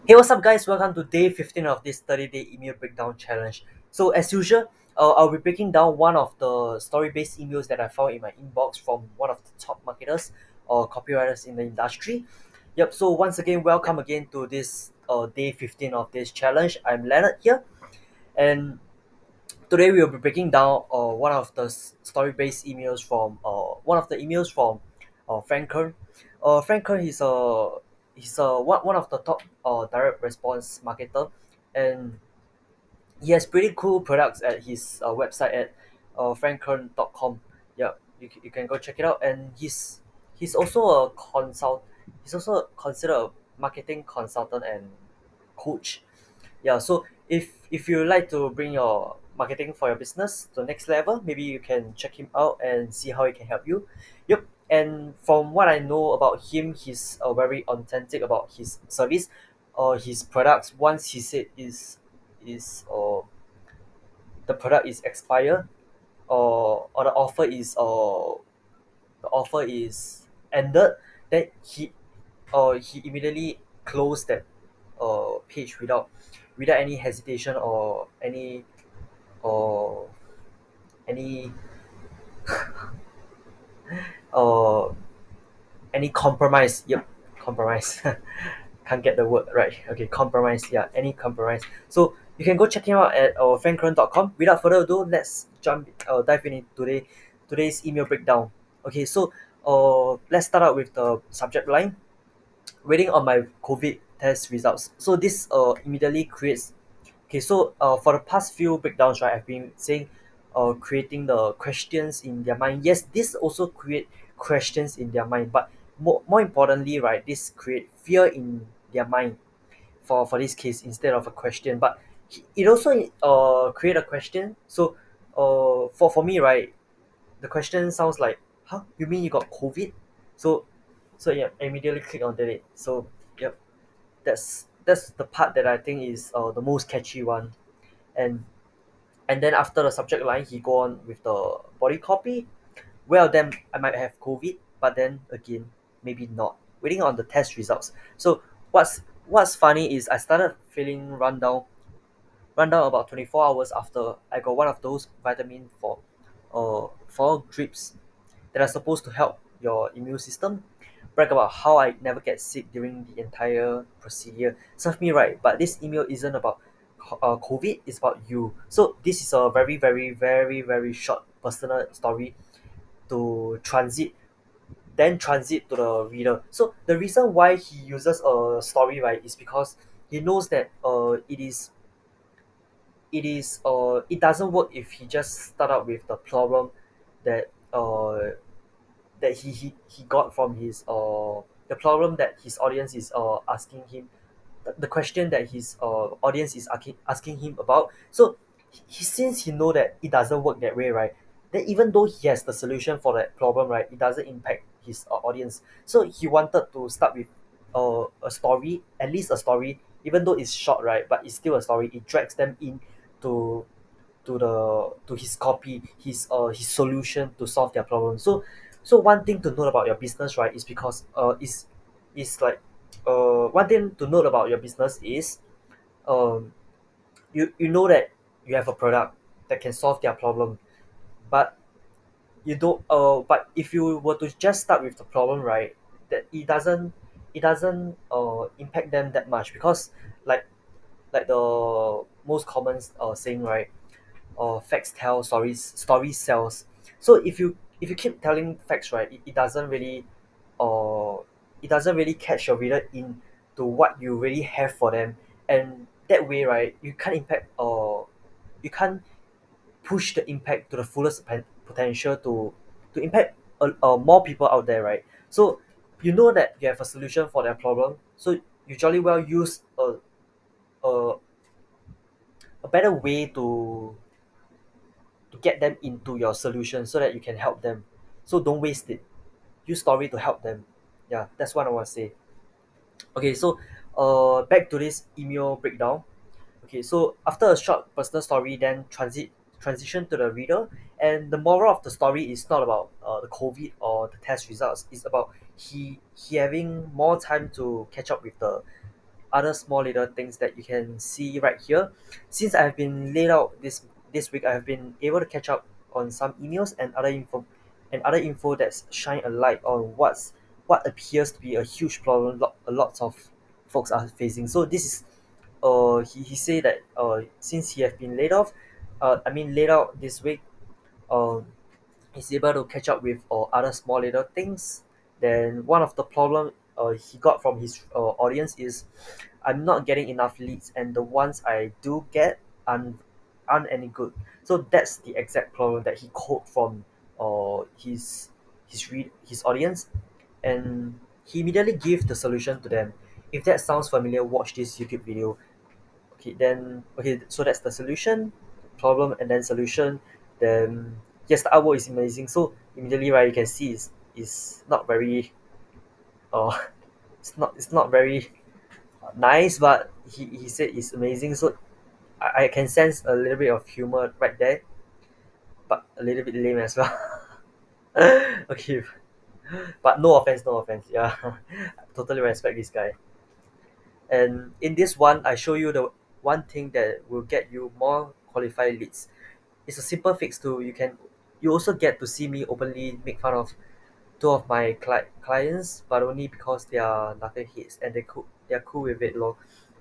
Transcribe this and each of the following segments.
Hey, what's up, guys? Welcome to day 15 of this 30-day email breakdown challenge. So, as usual, I'll be breaking down one of the story-based emails that I found in my inbox from one of the top marketers or copywriters in the industry. Yep. So, once again, welcome again to this day 15 of this challenge. I'm Leonard here, and today we will be breaking down one of the story-based emails from Frank Kern. Frank Kern he's one of the top direct response marketer, and he has pretty cool products at his website at frankkern.com. Yeah, you can go check it out. And he's also a consult. He's also considered a marketing consultant and coach. Yeah, so if you like to bring your marketing for your business to the next level, maybe you can check him out and see how he can help you. Yep. And from what I know about him, he's very authentic about his service or his products. Once he said is the product is expired, or the offer is ended, then he immediately closed that page without any hesitation or any uh any compromise. Yep, compromise. Can't get the word right. Okay, compromise. Yeah, any compromise. So you can go check him out at frankron.com. Without further ado, let's dive in today's email breakdown. Okay, so let's start out with the subject line. Waiting on my COVID test results. So this immediately creates. Okay, so for the past few breakdowns, right, I've been saying, creating the questions in their mind. Yes, this also create questions in their mind, but more importantly, right, this create fear in their mind for this case instead of a question. But it also create a question. So, for me, right, the question sounds like, huh? You mean you got COVID? So, yeah, I immediately click on delete. So, yep, that's the part that I think is the most catchy one. and and then after the subject line, he go on with the body copy. Well, then I might have COVID, but then again, maybe not. Waiting on the test results. So what's funny is I started feeling run down about 24 hours after I got one of those vitamin for drips that are supposed to help your immune system. Brag about how I never get sick during the entire procedure. Serve me right, but this email isn't about COVID, it's about you. So this is a very, very, very, very short personal story to transit to the reader. So the reason why he uses a story, right, is because he knows that it doesn't work if he just start out with the problem that he got from his the problem that his audience is asking him, the question that his audience is asking him about. So since he know that it doesn't work that way, right, then even though he has the solution for that problem, right, it doesn't impact his audience. So he wanted to start with a story, at least a story, even though it's short, right, but it's still a story. It drags them in to to his copy, his solution to solve their problem. So one thing to note about your business, right, is because is like one thing to note about your business is, um you know that you have a product that can solve their problem, but you don't but if you were to just start with the problem, right, that it doesn't impact them that much, because like the most common saying, right, facts tell, stories sells. So if you keep telling facts, right, uh it doesn't really catch your reader in to what you really have for them. And that way, right, you can't push the impact to the fullest potential to impact more people out there, right? So you know that you have a solution for their problem, so you jolly well use a, a better way to get them into your solution so that you can help them. So don't waste it. Use story to help them. Yeah, that's what I want to say. Okay, so back to this email breakdown. Okay, so after a short personal story, then transition to the reader, and the moral of the story is not about the COVID or the test results. It's about he having more time to catch up with other small little things that you can see right here. Since I've been laid out this week, I've been able to catch up on some emails and other info that's shine a light on what appears to be a huge problem a lots of folks are facing. So this is he say that since he have been laid out this week, um he's able to catch up with other small little things. Then one of the problem he got from his audience is I'm not getting enough leads, and the ones I do get aren't any good. So that's the exact problem that he quote from his audience, and he immediately give the solution to them. If that sounds familiar, watch this YouTube video. Okay, so that's the solution, problem, and then solution. Then yes, the artwork is amazing. So immediately, right, you can see is not very uh it's not very nice, but he said it's amazing. So I can sense a little bit of humor right there, but a little bit lame as well. Okay, but no offense, no offense. Yeah, totally respect this guy. And in this one, I show you the one thing that will get you more qualified leads. It's a simple fix too. You also get to see me openly make fun of two of my clients, but only because they are knuckleheads and they're cool with it, lor.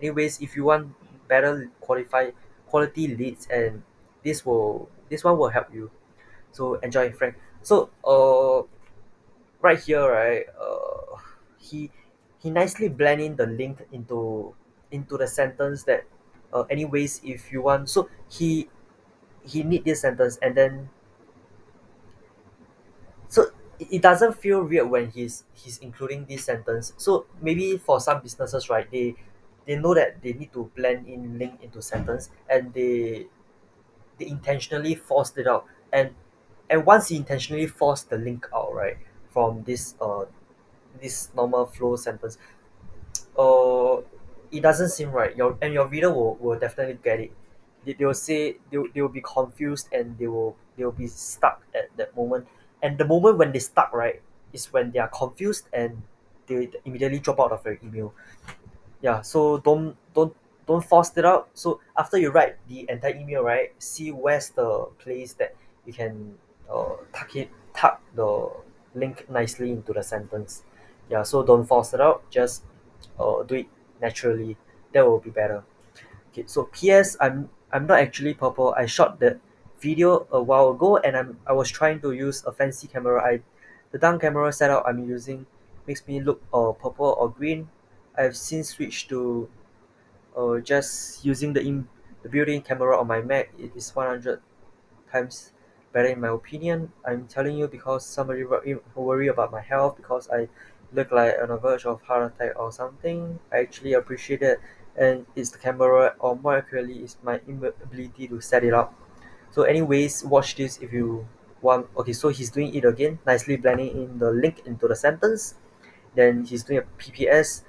Anyways, if you want better qualified quality leads, and this one will help you. So enjoy, Frank. So right here, right, he he nicely blend in the link into the sentence that anyways if you want. So he need this sentence, and then so it doesn't feel weird when he's including this sentence. So maybe for some businesses, right, they know that they need to blend in link into sentence, and they intentionally forced it out. And once you intentionally force the link out, right, from this normal flow sentence, uh it doesn't seem right. Your reader will definitely get it. They will say they will be confused, and they will be stuck at that moment. And the moment when they stuck, right, is when they are confused, and they immediately drop out of your email. Yeah, so don't force it out. So after you write the entire email, right, see where's the place that you can tuck the link nicely into the sentence. Yeah, so don't force it out, just do it naturally. That will be better. Okay, so PS, I'm not actually purple. I shot that video a while ago, and I was trying to use a fancy camera. The dumb camera setup I'm using makes me look purple or green. I've since switched to just using the built-in camera on my Mac. It is 100 times better in my opinion. I'm telling you because somebody worry about my health because I look like on the verge of heart attack or something. I actually appreciate it, and it's the camera, or more accurately, it's my inability to set it up. So, anyways, watch this if you want. Okay, so he's doing it again, nicely blending in the link into the sentence. Then he's doing a PPS.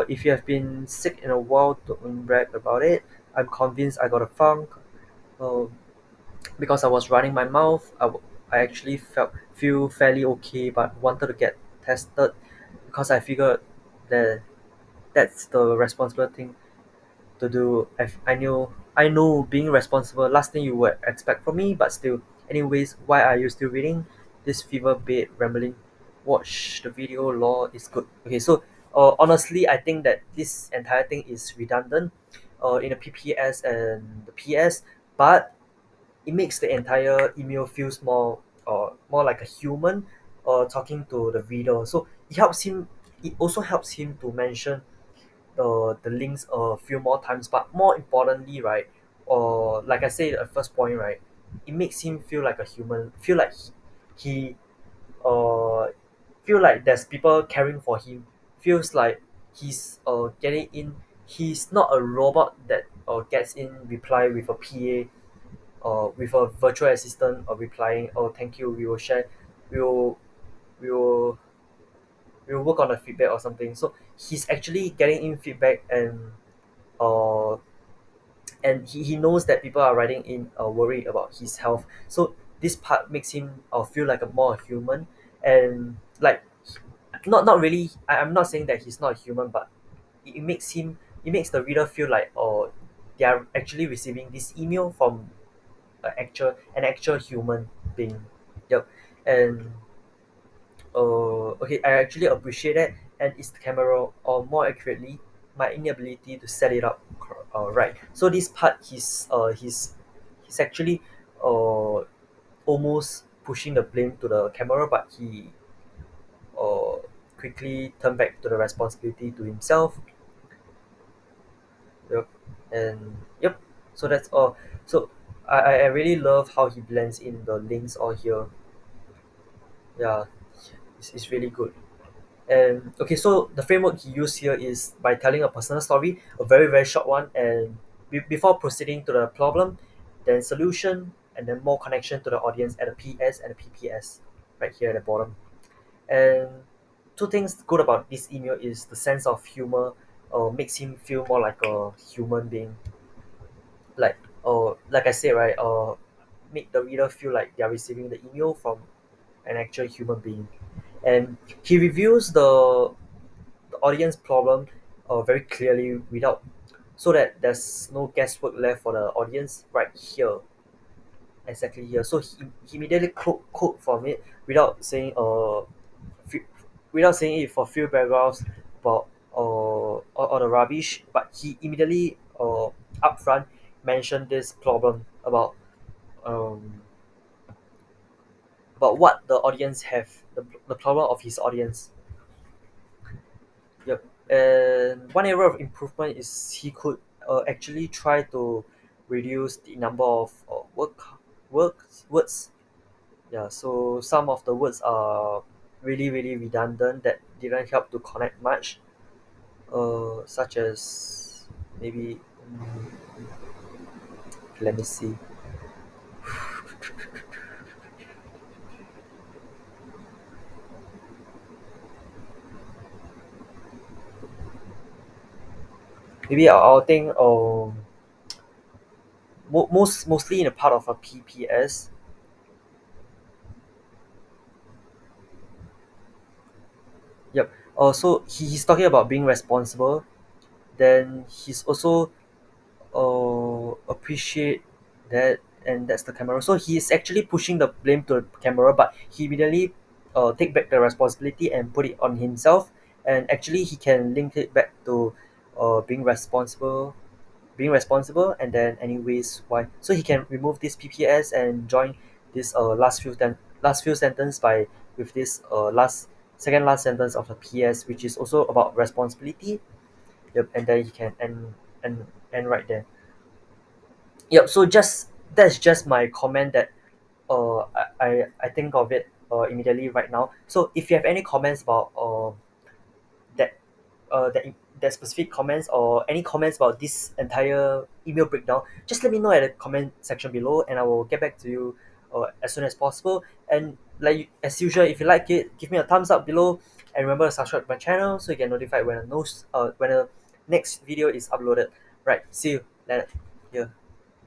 If you have been sick in a while, don't brag about it. I'm convinced I got a funk. Uh, because I was running my mouth, I actually feel fairly okay, but wanted to get tested because I figured that that's the responsible thing to do. I know being responsible, last thing you would expect from me, but still. Anyways, why are you still reading this fever bed rambling? Watch the video, law is good. Okay, so honestly, I think that this entire thing is redundant in the PPS and the PS, but it makes the entire email feels more like a human talking to the reader. So it also helps him to mention the links a few more times, but more importantly, right, like I said at first point, right, it makes him feel like a human, feel like he uh feel like there's people caring for him, feels like he's getting in, he's not a robot that gets in reply with a PA, with a virtual assistant replying, "Oh, thank you. We will, we will, we will work on the feedback or something." So he's actually getting in feedback, uh, and he knows that people are writing in worried about his health. So this part makes him feel like a more human, and like not really. I'm not saying that he's not a human, but it makes him it makes the reader feel like they are actually receiving this email from an actual human being. Yep. And okay, I actually appreciate that, and it's the camera, or more accurately, my inability to set it up right. So this part, he's actually uh almost pushing the blame to the camera, but he uh quickly turned back to the responsibility to himself. Yep. And yep. So that's all. So I really love how he blends in the links all here. Yeah, it's really good. And okay, so the framework he used here is by telling a personal story, a very very short one, and before proceeding to the problem, then solution, and then more connection to the audience at the PS and the PPS, right here at the bottom. And two things good about this email is the sense of humor, makes him feel more like a human being, like I said, right, make the reader feel like they are receiving the email from an actual human being. And he reviews the audience problem very clearly, without, so that there's no guesswork left for the audience right here, exactly here. So he immediately quote from it without saying few, without saying it for few paragraphs about all the rubbish, but he immediately upfront mentioned this problem um about what the audience have, the problem of his audience. Yep. And one area of improvement is he could actually try to reduce the number of words. Yeah, so some of the words are really really redundant that didn't help to connect much. Such as maybe, let me see. Maybe I'll think mostly in a part of a PPS. Yep. So he's talking about being responsible. Then he's also appreciate that, and that's the camera. So he's actually pushing the blame to the camera, but he immediately take back the responsibility and put it on himself. And actually he can link it back to being responsible, and then anyways why, so he can remove this PPS and join this last few sentence by with this last second last sentence of the PS, which is also about responsibility. Yep. And then he can end right there. Yep. So just that's just my comment that I think of it immediately right now. So if you have any comments about that that specific comments, or any comments about this entire email breakdown, just let me know at the comment section below, and I will get back to you as soon as possible. And like as usual, if you like it, give me a thumbs up below, and remember to subscribe to my channel so you get notified when a next video is uploaded. Right, see you later. Yeah.